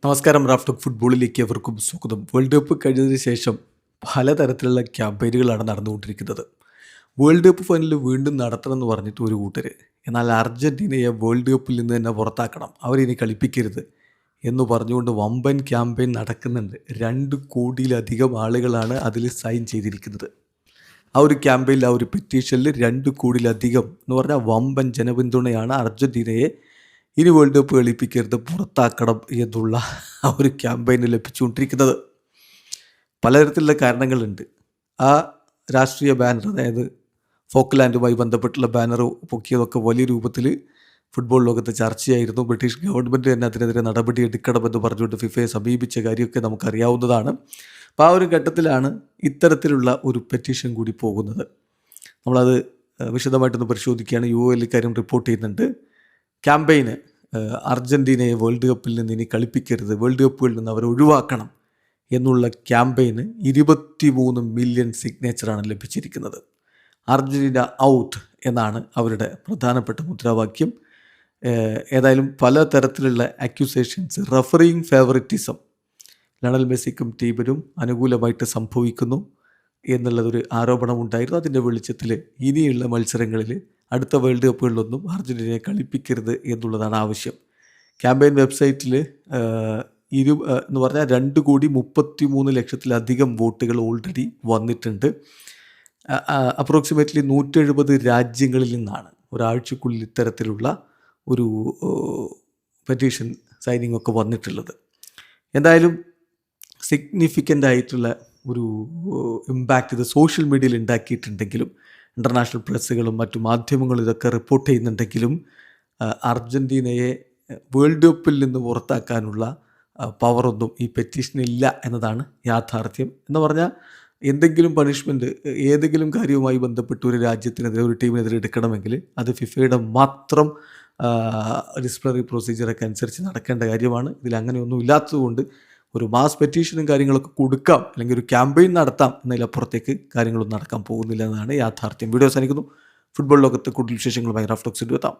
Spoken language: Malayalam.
നമസ്കാരം. റാഫ്റ്റോക്ക് ഫുട്ബോളിലേക്ക് എവർക്കും സ്വാഗതം. വേൾഡ് കപ്പ് കഴിഞ്ഞതിന് ശേഷം പലതരത്തിലുള്ള ക്യാമ്പയിനുകളാണ് നടന്നുകൊണ്ടിരിക്കുന്നത്. വേൾഡ് കപ്പ് ഫൈനൽ വീണ്ടും നടത്തണമെന്ന് പറഞ്ഞിട്ട് ഒരു കൂട്ടർ, എന്നാൽ അർജൻറ്റീനയെ വേൾഡ് കപ്പിൽ നിന്ന് തന്നെ പുറത്താക്കണം, അവരിനി കളിപ്പിക്കരുത് എന്ന് പറഞ്ഞുകൊണ്ട് വമ്പൻ ക്യാമ്പയിൻ നടക്കുന്നുണ്ട്. 2 കോടിയിലധികം ആളുകളാണ് അതിൽ സൈൻ ചെയ്തിരിക്കുന്നത്. ആ ഒരു ക്യാമ്പയിനിൽ, ആ ഒരു പെറ്റീഷനിൽ 2 കോടിയിലധികം എന്ന് പറഞ്ഞാൽ വമ്പൻ ജനപിന്തുണയാണ് അർജൻറ്റീനയെ ഇനി വേൾഡ് കപ്പ് കളിപ്പിക്കരുത്, പുറത്താക്കണം എന്നുള്ള ആ ഒരു ക്യാമ്പയിന് ലഭിച്ചുകൊണ്ടിരിക്കുന്നത്. പലതരത്തിലുള്ള കാരണങ്ങളുണ്ട്. ആ രാഷ്ട്രീയ ബാനർ, അതായത് ഫോക്ക്ലാൻഡുമായി ബന്ധപ്പെട്ടുള്ള ബാനർ പൊക്കിയതൊക്കെ വലിയ രൂപത്തിൽ ഫുട്ബോൾ ലോകത്ത് ചർച്ചയായിരുന്നു. ബ്രിട്ടീഷ് ഗവൺമെൻറ് തന്നെ അതിനെതിരെ നടപടി എടുക്കണമെന്ന് പറഞ്ഞുകൊണ്ട് ഫിഫയെ സമീപിച്ച കാര്യമൊക്കെ നമുക്കറിയാവുന്നതാണ്. അപ്പോൾ ആ ഒരു ഘട്ടത്തിലാണ് ഇത്തരത്തിലുള്ള ഒരു പെറ്റീഷൻ കൂടി പോകുന്നത്. നമ്മളത് വിശദമായിട്ടൊന്ന് പരിശോധിക്കുകയാണ്. UAE ഇക്കാര്യം റിപ്പോർട്ട് ചെയ്യുന്നുണ്ട്. ക്യാമ്പയിന് അർജൻറ്റീനയെ വേൾഡ് കപ്പിൽ നിന്ന് ഇനി കളിപ്പിക്കരുത്, വേൾഡ് കപ്പുകളിൽ നിന്ന് അവരെ ഒഴിവാക്കണം എന്നുള്ള ക്യാമ്പയിന് 23 മില്യൺ സിഗ്നേച്ചറാണ് ലഭിച്ചിരിക്കുന്നത്. അർജൻറ്റീന ഔട്ട് എന്നാണ് അവരുടെ പ്രധാനപ്പെട്ട മുദ്രാവാക്യം. ഏതായാലും പലതരത്തിലുള്ള അക്യൂസേഷൻസ്, റഫറിങ് ഫേവറിറ്റിസം ലയണൽ മെസ്സിക്കും ടീമിനും അനുകൂലമായിട്ട് സംഭവിക്കുന്നു എന്നുള്ളതൊരു ആരോപണമുണ്ടായിരുന്നു. അതിൻ്റെ വെളിച്ചത്തിൽ ഇനിയുള്ള മത്സരങ്ങളിൽ, അടുത്ത വേൾഡ് കപ്പുകളിലൊന്നും അർജൻറ്റീനയെ കളിപ്പിക്കരുത് എന്നുള്ളതാണ് ആവശ്യം. ക്യാമ്പയിൻ വെബ്സൈറ്റിൽ എന്ന് പറഞ്ഞാൽ 2,33,00,000-ലധികം വോട്ടുകൾ ഓൾറെഡി വന്നിട്ടുണ്ട്. അപ്രോക്സിമേറ്റ്ലി 170 രാജ്യങ്ങളിൽ നിന്നാണ് ഒരാഴ്ചക്കുള്ളിൽ ഇത്തരത്തിലുള്ള ഒരു പെറ്റീഷൻ സൈനിങ് ഒക്കെ വന്നിട്ടുള്ളത്. എന്തായാലും സിഗ്നിഫിക്കൻ്റ് ആയിട്ടുള്ള ഒരു ഇമ്പാക്റ്റ് ഇത് സോഷ്യൽ മീഡിയയിൽ ഉണ്ടാക്കിയിട്ടുണ്ടെങ്കിലും, ഇൻ്റർനാഷണൽ പ്രസ്സുകളും മറ്റു മാധ്യമങ്ങളും ഇതൊക്കെ റിപ്പോർട്ട് ചെയ്യുന്നുണ്ടെങ്കിലും, അർജൻറ്റീനയെ വേൾഡ് കപ്പിൽ നിന്ന് പുറത്താക്കാനുള്ള പവറൊന്നും ഈ പെറ്റീഷനില്ല എന്നതാണ് യാഥാർത്ഥ്യം. എന്ന് പറഞ്ഞാൽ എന്തെങ്കിലും പണിഷ്മെൻറ്റ് ഏതെങ്കിലും കാര്യവുമായി ബന്ധപ്പെട്ട് ഒരു രാജ്യത്തിനെതിരെ, ഒരു ടീമിനെതിരെ എടുക്കണമെങ്കിൽ അത് ഫിഫയുടെ മാത്രം ഡിസിപ്ലിനറി പ്രൊസീജിയറൊക്കെ അനുസരിച്ച് നടക്കേണ്ട കാര്യമാണ്. ഇതിൽ അങ്ങനെയൊന്നും ഇല്ലാത്തതുകൊണ്ട് ഒരു മാസ് പെറ്റീഷനും കാര്യങ്ങളൊക്കെ കൊടുക്കാം, അല്ലെങ്കിൽ ഒരു ക്യാമ്പയിൻ നടത്താം എന്നതിലപ്പുറത്തേക്ക് കാര്യങ്ങളൊന്നും നടക്കാൻ പോകുന്നില്ല എന്നതാണ് യാഥാർത്ഥ്യം. വീഡിയോ അവസാനിക്കുന്നു. ഫുട്ബോൾ ലോകത്ത് കൂടുതൽ വിശേഷങ്ങളുമായി റാഫ്റ്റോക്സിൽ എത്താം.